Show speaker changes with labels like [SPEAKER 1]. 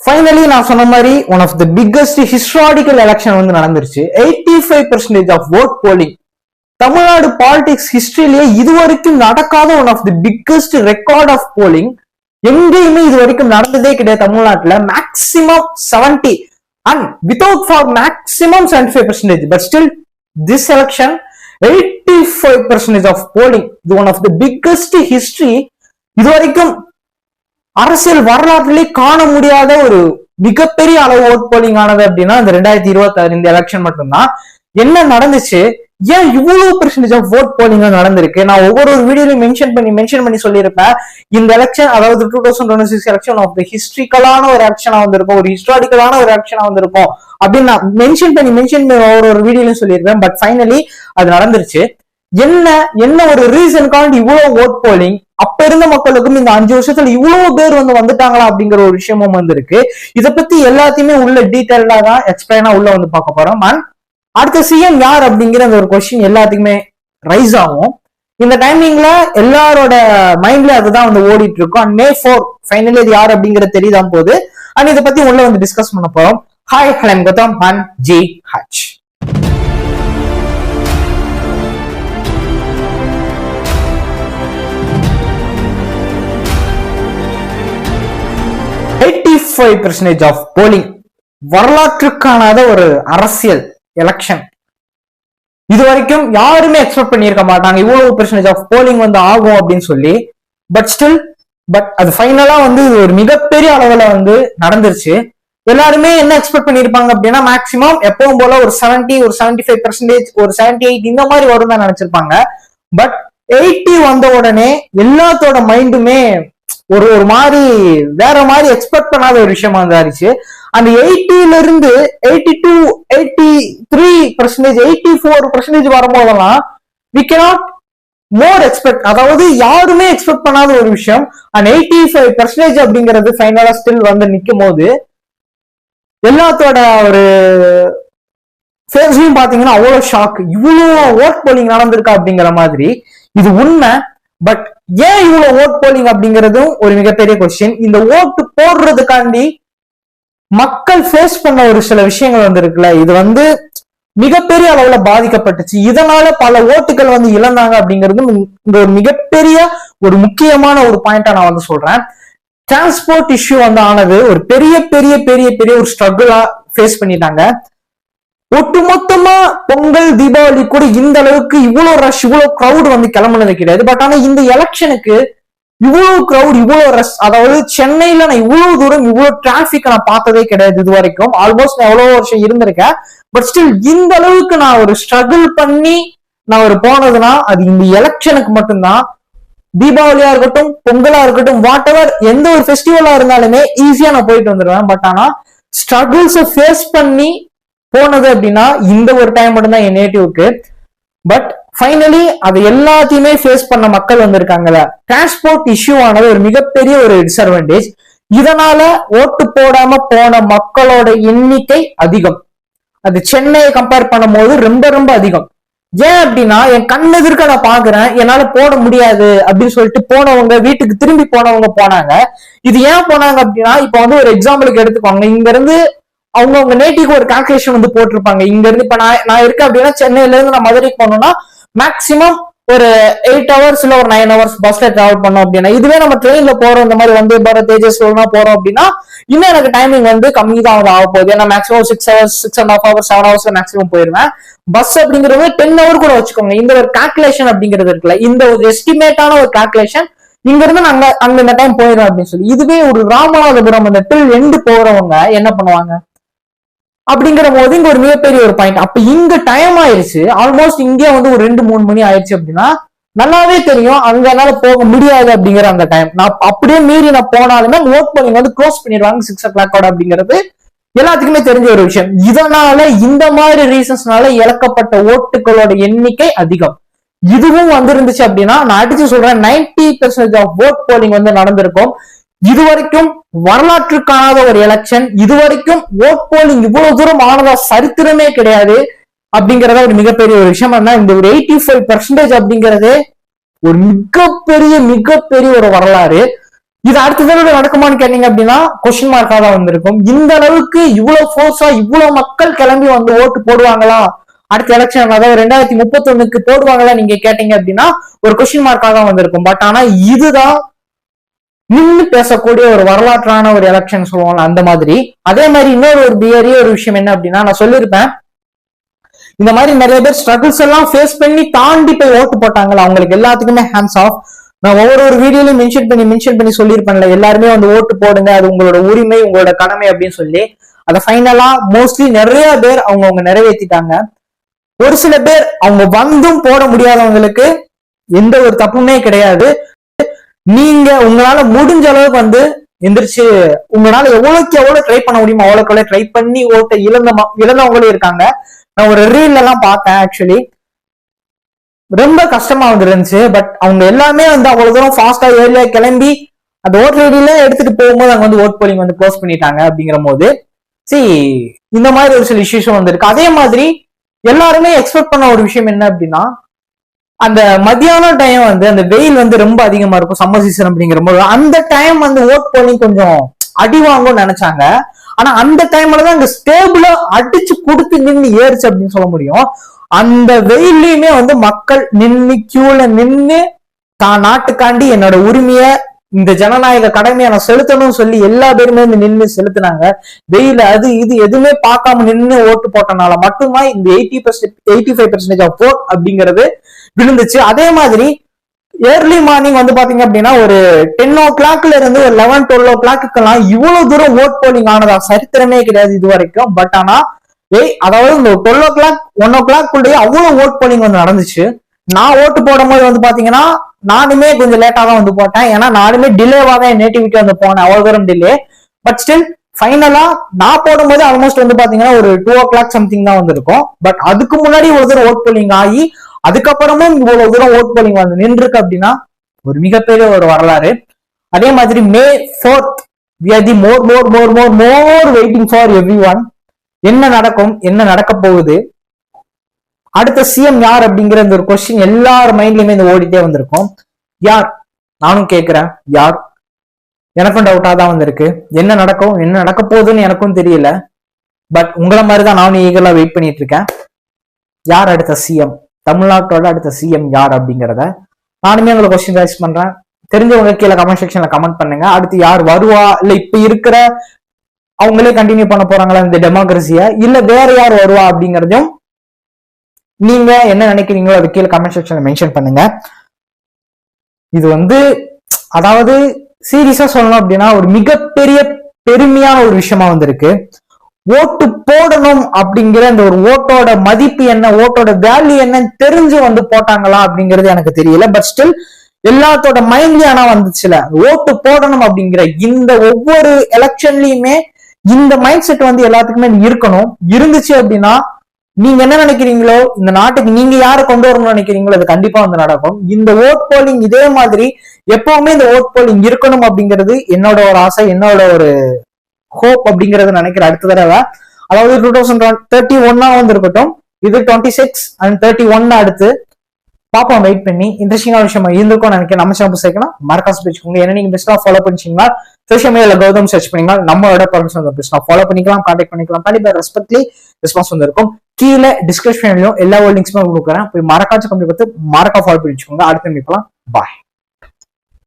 [SPEAKER 1] Finally நான் சொன்ன மாதிரி one of the biggest historical election வந்து நடந்துருச்சு. 85% of vote polling. Tamil Nadu politics ஹிஸ்டரியிலேயே இதுவரைக்கும் நடக்காத one of the biggest record of polling. எங்கேயுமே இது வரைக்கும் நடந்ததே கிடையாது தமிழ்நாட்டுல. Maximum 70 and without for maximum 75%. But still this election 85% of polling. இது one of the biggest history. இது வரைக்கும் அரசியல் வரலாற்றிலே காண முடியாத ஒரு மிகப்பெரிய அளவு ஓட் போலிங் ஆனது அப்படின்னா இந்த 2026 இந்த எலெக்ஷன் மட்டும்தான். என்ன நடந்துச்சு, ஏன் இவ்வளவு பெர்சன்டேஜ் ஆஃப் ஓட் போலிங் நடந்திருக்கு, நான் ஒவ்வொரு வீடியோலையும் மென்ஷன் பண்ணி சொல்லியிருப்பேன். இந்த எலெக்ஷன், அதாவது 2026 எலெக்ஷன் ஆஃப் த ஹிஸ்டரிக்கலான ஒரு எலெக்ஷனா வந்திருக்கும், ஒரு ஹிஸ்டாரிக்கலான ஒரு எலெக்ஷனா வந்திருக்கும் அப்படின்னு நான் மென்ஷன் பண்ணி ஒவ்வொரு வீடியோலையும் சொல்லியிருப்பேன். பட் ஃபைனலி அது நடந்துருச்சு. என்ன ஒரு ரீசனுக்காண்டி இவ்வளவு ஓட் போலிங், அப்ப இருந்த மக்களுக்கும் இந்த 5 வருஷத்துல இவ்வளவு பேர் வந்துட்டாங்களா அப்படிங்கிற ஒரு விஷயமும் வந்திருக்கு. இதை பத்தி எல்லாத்தையுமே உள்ள டீட்டெயில்டா தான் எக்ஸ்பிளைனா உள்ள வந்து பார்க்க போறோம். அண்ட் அடுத்த சிஎம் யார் அப்படிங்கிற அந்த ஒரு கொஸ்டின் எல்லாத்துக்குமே ரைஸ் ஆகும். இந்த டைமிங்ல எல்லாரோட மைண்ட்ல அதுதான் வந்து ஓடிட்டு இருக்கும். அண்ட் May 4 ஃபைனலி இது யார் அப்படிங்கிறது தெரியுதான் போகுது. அண்ட் இதை பத்தி உள்ள வந்து டிஸ்கஸ் பண்ண போறோம். ஹாய், ஹலம் Gautham and G H. Of polling, வரலாற்றுக்கான ஒரு அரசியல் எலெக்ஷன். இது வரைக்கும் யாருமே எக்ஸ்பெக்ட் பண்ணியிருக்க மாட்டாங்க இவ்வளவு பெர்சன்டேஜ் ஆஃப் போலிங் வந்து ஆகும் அப்படின்னு சொல்லி. பட் அது ஃபைனலா வந்து இது ஒரு மிகப்பெரிய அளவுல வந்து நடந்துருச்சு. எல்லாருமே என்ன எக்ஸ்பெக்ட் பண்ணிருப்பாங்க அப்படின்னா மேக்சிமம் எப்பவும் போல ஒரு 70, ஒரு 75%, ஒரு 78 இந்த மாதிரி வரும் தான் நினைச்சிருப்பாங்க. பட் 80 வந்த உடனே எல்லாத்தோட மைண்டுமே ஒரு மாதிரி வேற மாதிரி எக்ஸ்பெக்ட் பண்ணாத ஒரு விஷயமா இருந்துச்சு. அந்த 80ல இருந்து 82, 83%, 84% வரும்போதெல்லாம் we cannot more expect, அதாவது யாருமே எக்ஸ்பெக்ட் பண்ணாத ஒரு விஷயம். அந்த 85% அப்படிங்கிறது ஃபைனலா ஸ்டில் வந்து நிக்கும் போது எல்லாத்தோட ஒரு ஃபேஸ்லயும் பாத்தீங்கன்னா அவ்வளவு ஷாக். இவ்வளவு ஓட் போலிங் நடந்திருக்கா அப்படிங்கிற மாதிரி. இது உண்மை. பட் ஏன் இவ்வளவு ஓட் போலிங் அப்படிங்கறதும் ஒரு மிகப்பெரிய கொஸ்டின். இந்த ஓட்டு போடுறதுக்காண்டி மக்கள் ஃபேஸ் பண்ண ஒரு சில விஷயங்கள் வந்து இருக்குல்ல, இது வந்து மிகப்பெரிய அளவுல பாதிக்கப்பட்டுச்சு. இதனால பல ஓட்டுகள் வந்து இழந்தாங்க அப்படிங்கிறதும் இந்த ஒரு மிகப்பெரிய ஒரு முக்கியமான ஒரு பாயிண்டா நான் வந்து சொல்றேன். டிரான்ஸ்போர்ட் இஷ்யூ வந்து ஆனது ஒரு பெரிய பெரிய பெரிய பெரிய ஒரு ஸ்ட்ரகிளா ஃபேஸ் பண்ணிட்டாங்க. ஒட்டுமொத்தமா பொங்கல், தீபாவளி கூட இந்த அளவுக்கு இவ்வளவு ரஷ், இவ்வளவு கிரௌட் வந்து கிளம்புனது கிடையாது. பட் ஆனா இந்த எலெக்ஷனுக்கு இவ்வளவு கிரௌட், இவ்வளவு ரஷ், அதாவது சென்னையில நான் இவ்வளவு தூரம் இவ்வளவு டிராபிக் நான் பார்த்ததே கிடையாது இது வரைக்கும். ஆல்மோஸ்ட் நான் எவ்வளவு வருஷம் இருந்திருக்கேன். பட் ஸ்டில் இந்த அளவுக்கு நான் ஒரு ஸ்ட்ரகிள் பண்ணி நான் ஒரு போனதுன்னா அது இந்த எலெக்ஷனுக்கு மட்டும்தான். தீபாவளியா இருக்கட்டும், பொங்கலா இருக்கட்டும், வாட் எவர் எந்த ஒரு ஃபெஸ்டிவலா இருந்தாலுமே ஈஸியா நான் போயிட்டு வந்துடுவேன். பட் ஆனா ஸ்ட்ரகிள்ஸை ஃபேஸ் பண்ணி போனது அப்படின்னா இந்த ஒரு டைம் மட்டும்தான் என் நேட்டிவ்க்கு. பட் ஃபைனலி அது எல்லாத்தையுமே ஃபேஸ் பண்ண மக்கள் வந்திருக்காங்கல்ல. டிரான்ஸ்போர்ட் இஷ்யூ ஆனது ஒரு மிகப்பெரிய ஒரு டிஸ்அட்வான்டேஜ். இதனால ஓட்டு போடாம போன மக்களோட எண்ணிக்கை அதிகம். அது சென்னையை கம்பேர் பண்ணும் போது ரொம்ப ரொம்ப அதிகம். ஏன் அப்படின்னா என் கண்ணு எதிர்க்க நான் பாக்குறேன், என்னால போட முடியாது அப்படின்னு சொல்லிட்டு போனவங்க வீட்டுக்கு திரும்பி போனவங்க போனாங்க. இது ஏன் போனாங்க அப்படின்னா, இப்ப வந்து ஒரு எக்ஸாம்பிளுக்கு எடுத்துக்கோங்க. இங்க இருந்து அவங்க நேட்டிவ்க்கு ஒரு கால்குலேஷன் வந்து போட்டிருப்பாங்க. இங்க இருந்து இப்ப நான் இருக்கேன் அப்படின்னா சென்னையில இருந்து நான் மதுரைக்கு போனோம்னா மேக்சிமம் ஒரு 8 hours இல்ல ஒரு 9 hours பஸ்ல டிராவல் பண்ணோம் அப்படின்னா, இதுவே நம்ம ட்ரெயின்ல போறோம், இந்த மாதிரி வந்து தேஜஸ் போறோம் அப்படின்னா இன்னும் எனக்கு டைமிங் வந்து கம்மி தான் வந்து ஆக போகுது. ஏன்னா maximum 6 hours, 6.5 hours, 7 hours maximum போயிருவேன். பஸ் அப்படிங்கிறது 10 hour கூட வச்சுக்கோங்க. இந்த ஒரு கால்குலேஷன் அப்படிங்கிறது இருக்குல்ல, இந்த ஒரு எஸ்டிமேட்டான ஒரு கால்குலேஷன் இங்க இருந்து நாங்க அங்க இந்த டைம் போயிடும் அப்படின்னு சொல்லி. இதுவே ஒரு ராமநாதபுரம் அந்த டில் எண்டு போறவங்க என்ன பண்ணுவாங்க அப்படிங்கிற போது இங்க ஒரு மிகப்பெரிய ஒரு பாயிண்ட். அப்ப இங்க டைம் ஆயிருச்சு, ஆல்மோஸ்ட் இங்கே வந்து ஒரு 2-3 மணி ஆயிடுச்சு அப்படின்னா நல்லாவே தெரியும் அங்கனால போக முடியாது அப்படிங்கிற அந்த டைம். நான் அப்படியே மீறி நான் போனாலுமே ஓட் போலிங் வந்து க்ளோஸ் பண்ணிடுவாங்க 6 o'clock அப்படிங்கிறது எல்லாத்துக்குமே தெரிஞ்ச ஒரு விஷயம். இதனால இந்த மாதிரி ரீசன்ஸ்னால இழக்கப்பட்ட ஓட்டுகளோட எண்ணிக்கை அதிகம். இதுவும் வந்து இருந்துச்சு அப்படின்னா நான் அடிச்சு சொல்றேன் 90% ஆஃப் ஓட் போலிங் வந்து நடந்திருக்கும். இதுவரைக்கும் வரலாற்றுக்கான ஒரு எலெக்ஷன், இதுவரைக்கும் ஓட் போலிங் இவ்வளவு தூரம் ஆனதா சரித்திரமே கிடையாது அப்படிங்கறத ஒரு மிகப்பெரிய ஒரு விஷயம். இந்த ஒரு 85% அப்படிங்கறது ஒரு மிகப்பெரிய ஒரு வரலாறு. இது அடுத்த தடவை நடக்குமான்னு கேட்டீங்க அப்படின்னா கொஸ்டின் மார்க்கா தான் வந்திருக்கும். இந்த அளவுக்கு இவ்வளவு ஃபோர்ஸா இவ்வளவு மக்கள் கிளம்பி வந்து ஓட்டு போடுவாங்களா அடுத்த எலெக்ஷன், அதாவது 2031 போடுவாங்களா நீங்க கேட்டீங்க அப்படின்னா ஒரு கொஸ்டின் மார்க்கா தான் வந்திருக்கும். பட் ஆனா இதுதான் நின்று பேசக்கூடிய ஒரு வரலாற்றான ஒரு எலெக்ஷன் சொல்லுவாங்க அந்த மாதிரி. அதே மாதிரி இன்னொரு ஒரு பெரிய ஒரு விஷயம் என்ன அப்படின்னா, நான் சொல்லியிருப்பேன் இந்த மாதிரி நிறைய பேர் ஸ்ட்ரகிள்ஸ் எல்லாம் ஃபேஸ் பண்ணி தாண்டி போய் ஓட்டு போட்டாங்களா அவங்களுக்கு எல்லாத்துக்குமே ஹேண்ட்ஸ் ஆஃப். நான் ஒவ்வொரு வீடியோலையும் மென்ஷன் பண்ணி சொல்லியிருப்பேன்ல, எல்லாருமே வந்து ஓட்டு போடுங்க, அது உங்களோட உரிமை உங்களோட கடமை அப்படின்னு சொல்லி. அதை ஃபைனலா மோஸ்ட்லி நிறைய பேர் அவங்க நிறைவேற்றிட்டாங்க. ஒரு சில பேர் அவங்க வந்தும் போட முடியாதவங்களுக்கு எந்த ஒரு தப்புமே கிடையாது. நீங்க உங்களால முடிஞ்ச அளவுக்கு வந்து எந்திரிச்சு உங்களால எவ்வளவுக்கு எவ்வளவு ட்ரை பண்ண முடியுமோ அவ்வளவுக்கு எவ்வளவு ட்ரை பண்ணி ஓட்ட இழந்தவங்களும் இருக்காங்க. நான் ஒரு ரீல் எல்லாம் பார்த்தேன், ஆக்சுவலி ரொம்ப கஷ்டமா இருந்துச்சு. பட் அவங்க எல்லாமே வந்து அவ்வளவு தூரம் ஃபாஸ்டா ஏர்லியா கிளம்பி அந்த ஓட்டர் ஐடியில எடுத்துட்டு போகும்போது அங்க வந்து ஓட் போலிங் வந்து க்ளோஸ் பண்ணிட்டாங்க. அப்படிங்கிற போது இந்த மாதிரி ஒரு சில இஷ்யூஸும் வந்திருக்கு. அதே மாதிரி எல்லாருமே எக்ஸ்பெக்ட் பண்ண ஒரு விஷயம் என்ன அப்படின்னா, அந்த மத்தியான டைம் வந்து அந்த வெயில் வந்து ரொம்ப அதிகமா இருக்கும் சம்மர் சீசன் அப்படிங்கிற போது அந்த டைம் வந்து ஓட் போலிங் கொஞ்சம் அடி வாங்கும்னு நினைச்சாங்க. ஆனா அந்த டைம்ல தான் அங்க ஸ்டேபிளா அடிச்சு கொடுத்து நின்று ஏறுச்சு அப்படின்னு சொல்ல முடியும். அந்த வெயிலையுமே வந்து மக்கள் நின்று கியூல நின்று தான் நாட்டுக்காண்டி என்னோட உரிமைய இந்த ஜனநாயக கடமையை நான் செலுத்தணும்னு சொல்லி எல்லா பேருமே நின்று செலுத்தினாங்க. வெயில அது இது எதுவுமே பார்க்காம நின்று ஓட்டு போட்டனால மட்டும்தான் இந்த 85% ஆஃப் ஓட் அப்படிங்கிறது விழுந்துச்சு. அதே மாதிரி ஏர்லி மார்னிங் வந்து பாத்தீங்க அப்படின்னா ஒரு 10 o'clockல இருந்து ஒரு 11-12 o'clockலாம் இவ்வளவு தூரம் ஓட் போலிங் ஆனதா சரித்திரமே கிடையாது இது வரைக்கும். பட் ஆனா அதாவது இந்த 12 o'clock 1 o'clock அவ்வளவு ஓட் போலிங் வந்து நடந்துச்சு. நான் ஓட்டு போடும் போது வந்து பாத்தீங்கன்னா நானுமே கொஞ்சம் லேட்டா தான் வந்து போட்டேன். ஏன்னா நானுமே டிலேவா தான் என் நேட்டிவிட்டி வந்து போனேன், அவ்வளவு தூரம் டிலே. பட் ஸ்டில் ஃபைனலா நான் போடும்போது ஆல்மோஸ்ட் வந்து பாத்தீங்கன்னா ஒரு 2 o'clock சம்திங் தான் வந்திருக்கும். பட் அதுக்கு முன்னாடி இவ்வளவு தூரம் ஓட் போலிங் ஆகி அதுக்கப்புறமும் இவ்வளவு தூரம் ஓட் போலிங் வந்து நின்றுருக்கு அப்படின்னா ஒரு மிகப்பெரிய ஒரு வரலாறு. அதே மாதிரி May 4th we are the more waiting for everyone. என்ன நடக்கும், என்ன நடக்க போகுது, அடுத்த சிஎம் யார் அப்படிங்கிற இந்த ஒரு கொஸ்டின் எல்லார் மைண்ட்லயுமே இந்த ஓடிட்டே வந்திருக்கும். யார், நானும் கேட்கிறேன் யார், எனக்கும் டவுட்டா தான் வந்திருக்கு. என்ன நடக்கும், என்ன நடக்க போகுதுன்னு எனக்கும் தெரியல. பட் உங்களை மாதிரிதான் நானும் ஈகலா வெயிட் பண்ணிட்டு இருக்கேன். யார் அடுத்த சிஎம், தமிழ்நாட்டோட அடுத்த சிஎம் யார் அப்படிங்கிறத நானுமே உங்களுக்கு கொஸ்டின் ரைஸ் பண்றேன். தெரிஞ்சவங்க கீழே கமெண்ட் செக்ஷன்ல கமெண்ட் பண்ணுங்க. அடுத்து யார் வருவா, இல்ல இப்ப இருக்கிற அவங்களே கண்டினியூ பண்ண போறாங்களா இந்த டெமோக்ரஸிய, இல்ல வேற யார் வருவா அப்படிங்கறதையும் நீங்க என்ன நினைக்கிறீங்களோ அது கீழே கமெண்ட் செக்ஷன்ல மென்ஷன் பண்ணுங்க. இது வந்து அதாவது சீரியஸா சொல்லணும் அப்படின்னா ஒரு மிகப்பெரிய பெருமையான ஒரு விஷயமா வந்திருக்கு. ஓட்டு போடணும் அப்படிங்கிற இந்த ஒரு ஓட்டோட மதிப்பு என்ன, ஓட்டோட வேல்யூ என்னன்னு தெரிஞ்சு வந்து போட்டாங்களா அப்படிங்கிறது எனக்கு தெரியல. பட் ஸ்டில் எல்லாத்தோட மைண்ட்லயும் ஆனா வந்துச்சுல, ஓட்டு போடணும் அப்படிங்கிற இந்த ஒவ்வொரு எலெக்ஷன்லயுமே இந்த மைண்ட் செட் வந்து எல்லாத்துக்குமே இருக்கணும். இருந்துச்சு அப்படின்னா நீங்க என்ன நினைக்கிறீங்களோ, இந்த நாட்டுக்கு நீங்க யாரை கொண்டு வரணும்னு நினைக்கிறீங்களோ அது கண்டிப்பா வந்து நடக்கும். இந்த ஓட் போலிங் இதே மாதிரி எப்பவுமே இந்த ஓட் போலிங் இருக்கணும் அப்படிங்கிறது என்னோட ஒரு ஆசை, என்னோட ஒரு ஹோப் அப்படிங்கறத நினைக்கிற. அடுத்த தடவை அதாவது 2031 வந்து இருக்கட்டும், இது 26 and 31 அடுத்து பாப்போம், வெயிட் பண்ணி. இன்ட்ரெஸ்டிங்கான விஷயமா இருந்திருக்கும் நினைக்கிறேன். நம்ம சேனல் சேர்க்கணும் மறக்காம வச்சுக்கோங்க. ஏன்னா நீங்க பெஸ்டா ஃபாலோ பண்ணிச்சீங்கன்னா சோஷியல் மீடியால கௌதம் சர்ச் பண்ணீங்கன்னா நம்மளோட பர்சனல் பெஸ்டா ஃபாலோ பண்ணிக்கலாம், கான்டாக்ட் பண்ணிக்கலாம். கண்டிப்பா ரெஸ்பெக்ட்லி ரெஸ்பான்ஸ் வந்து இருக்கும். கீழே டிஸ்கிரிப்ஷன்லயும் எல்லா லிங்க்ஸுமே கொடுக்குறேன், போய் மறக்காச்சும் கம்மி பார்த்து மறக்கா ஃபாலோ பண்ணி வச்சுக்கோங்க. அடுத்து மீட்கலாம். பாய்.